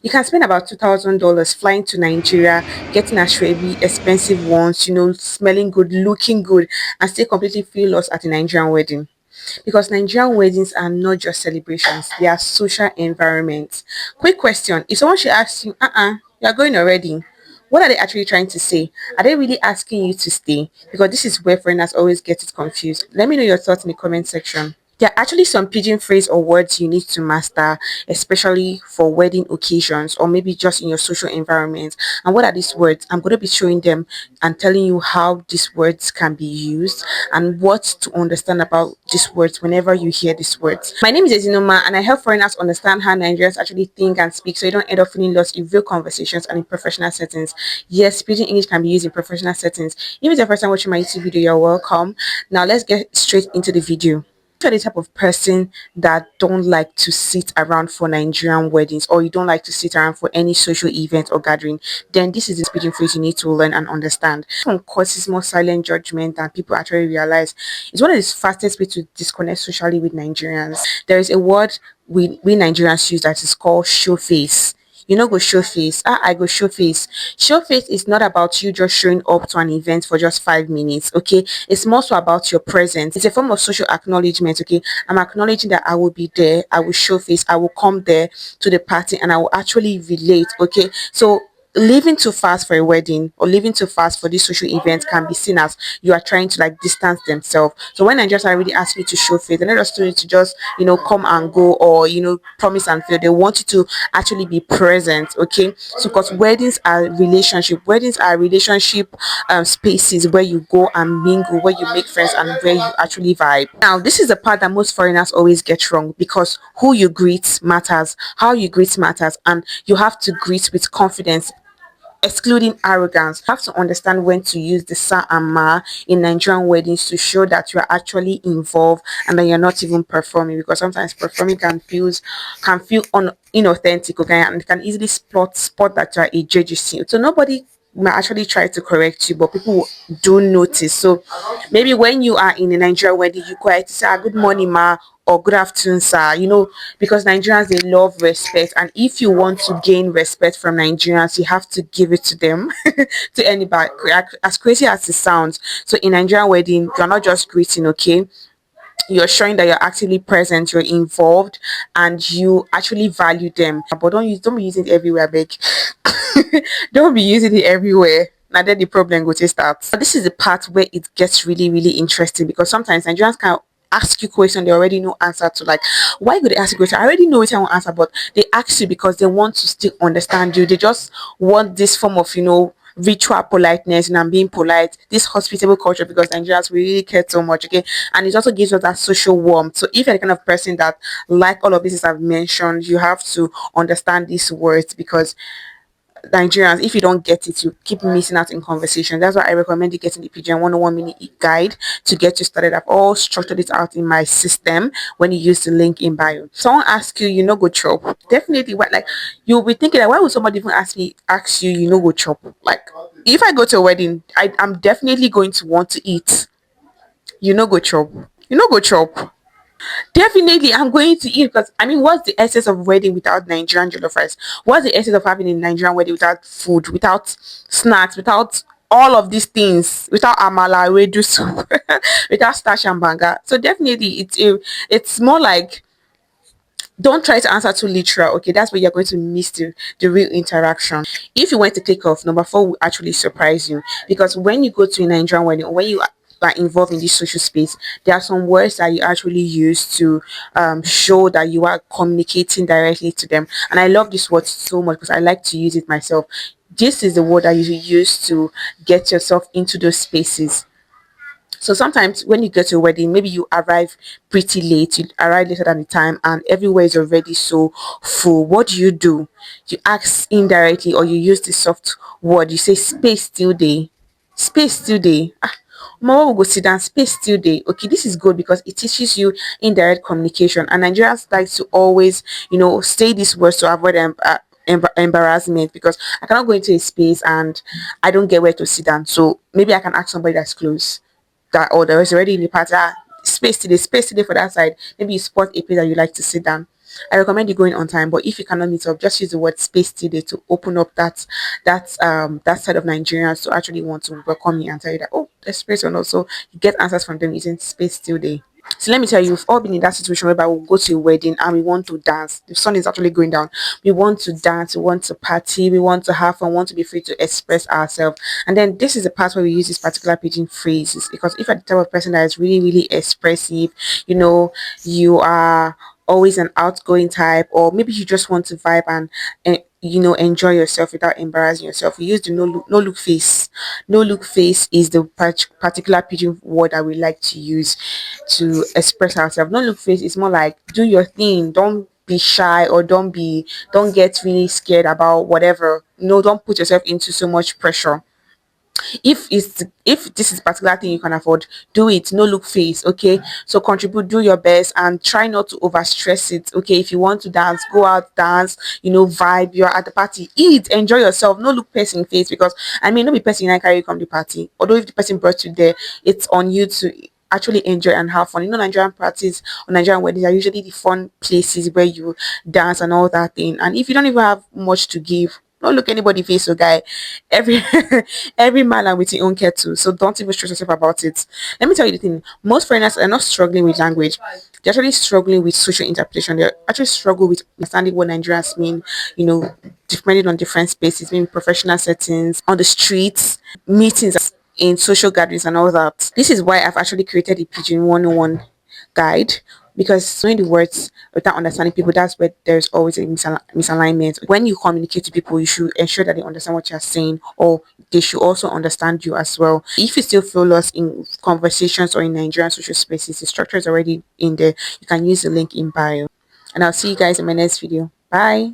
You can spend about $2,000 flying to Nigeria, getting ashwebi, expensive ones, smelling good, looking good, and stay completely feel lost at a Nigerian wedding. Because Nigerian weddings are not just celebrations, they are social environments. Quick question: if someone should ask you, you're going already, what are they actually trying to say? Are they really asking you to stay? Because this is where foreigners always get it confused. Let me know your thoughts in the comment section. There are actually some pidgin phrase or words you need to master, especially for wedding occasions or maybe just in your social environment. And what are these words? I'm going to be showing them and telling you how these words can be used and what to understand about these words whenever you hear these words. My name is Ezinoma and I help foreigners understand how Nigerians actually think and speak so you don't end up feeling lost in real conversations and in professional settings. Yes, pidgin English can be used in professional settings. If it's your first time watching my YouTube video, you're welcome. Now let's get straight into the video. You're the type of person that don't like to sit around for Nigerian weddings, or you don't like to sit around for any social event or gathering, then this is the speaking phrase you need to learn and understand. This one causes more silent judgment than people actually realize. It's one of the fastest ways to disconnect socially with Nigerians. There is a word we Nigerians use that is called show face. You know, go show face. I go show face. Show face is not about you just showing up to an event for just 5 minutes. Okay, it's more so about your presence. It's a form of social acknowledgement. Okay, I'm acknowledging that I will be there. I will show face. I will come there to the party and I will actually relate. Okay, so leaving too fast for a wedding or leaving too fast for this social event can be seen as you are trying to like distance themselves. So when Nigerians are really asking you to show face, they're not just doing it to just come and go or promise and fail. They want you to actually be present. Okay, so because weddings are relationship spaces where you go and mingle, where you make friends and where you actually vibe. Now this is the part that most foreigners always get wrong, because who you greet matters, how you greet matters, and you have to greet with confidence, excluding arrogance. You have to understand when to use the sa and ma in Nigerian weddings to show that you are actually involved and that you're not even performing, because sometimes performing can feel inauthentic, okay, and it can easily spot that you are a JGC. So nobody might actually try to correct you, but people do notice. So maybe when you are in a Nigerian wedding, you go ahead to say, good morning, ma, or good afternoon, sir. Because Nigerians, they love respect, and if you want to gain respect from Nigerians, you have to give it to them. To anybody, as crazy as it sounds. So in Nigerian wedding, you're not just greeting, okay, you're showing that you're actively present, you're involved, and you actually value them. But don't be using it everywhere, big. Don't be using it everywhere. Now then the problem go to start. But this is the part where it gets really, really interesting, because sometimes Nigerians can ask you questions they already know answer to. Like, why would they ask you question? I already know what I want answer, but they ask you because they want to still understand you. They just want this form of ritual politeness, and I'm being polite, this hospitable culture, because Nigerians we really care so much, okay, and it also gives us that social warmth. So if you're the kind of person that like all of this I've mentioned, you have to understand these words, because Nigerians, if you don't get it, you keep missing out in conversation. That's why I recommend you getting the Pidgin 101 mini guide to get you started. I've all structured it out in my system when you use the link in bio. Someone asks you, go chop. Definitely, what, like, you'll be thinking that why would somebody even ask you, go chop? Like, if I go to a wedding, I'm definitely going to want to eat. Go chop. Go chop. Definitely, I'm going to eat, because I mean, what's the essence of wedding without Nigerian jollof rice? What's the essence of having a Nigerian wedding without food, without snacks, without all of these things, without amala, wedu soup, without starch and banga? So definitely, it's more like, don't try to answer too literal. Okay, that's where you're going to miss the real interaction. If you want to click off, number 4 will actually surprise you, because when you go to a Nigerian wedding, or when you are involved in this social space, there are some words that you actually use to show that you are communicating directly to them. And I love this word so much because I like to use it myself. This is the word that you use to get yourself into those spaces. So sometimes when you get to a wedding, maybe you arrive pretty late, you arrive later than the time, and everywhere is already so full. What do? You ask indirectly, or you use the soft word. You say space still day. Space still day. Mama will go sit down, space still day. Okay, this is good because it teaches you indirect communication. And Nigerians like to always, say these words to avoid embarrassment, because I cannot go into a space and I don't get where to sit down. So maybe I can ask somebody that's close, that, or there is already in the party, space today for that side. Maybe you spot a place that you like to sit down. I recommend you going on time. But if you cannot meet up, just use the word space today to open up that side of Nigerians to actually want to welcome you and tell you that, oh, there's space. And also you get answers from them using space today. So let me tell you, we've all been in that situation whereby we'll go to a wedding and we want to dance. The sun is actually going down. We want to dance, we want to party, we want to have fun, we want to be free to express ourselves. And then this is the part where we use this particular pidgin phrases, because if you're the type of person that is really, really expressive, you know, you are always an outgoing type, or maybe you just want to vibe and enjoy yourself without embarrassing yourself, we use the no look face. No look face is the particular pidgin word that we like to use to express ourselves. No look face is more like do your thing, don't be shy, or don't get really scared about whatever. No, don't put yourself into so much pressure. If this is particular thing you can afford, do it. No look face. Okay, so contribute, do your best, and try not to over stress it. Okay, if you want to dance, go out, dance, vibe. You're at the party, eat, enjoy yourself. No look person face, because I mean, no be person I carry you come the party, although if the person brought you there, it's on you to actually enjoy and have fun. Nigerian parties or Nigerian weddings are usually the fun places where you dance and all that thing. And if you don't even have much to give, don't look anybody face, so guy. Every every man and with his own kettle. So don't even stress yourself about it. Let me tell you the thing. Most foreigners are not struggling with language. They're actually struggling with social interpretation. They actually struggle with understanding what Nigerians mean, depending on different spaces, maybe professional settings, on the streets, meetings, in social gatherings and all that. This is why I've actually created the Pidgin 101 guide, because knowing the words without understanding people, that's where there's always a misalignment. When you communicate to people, you should ensure that they understand what you're saying, or they should also understand you as well. If you still feel lost in conversations or in Nigerian social spaces, the structure is already in there. You can use the link in bio. And I'll see you guys in my next video. Bye.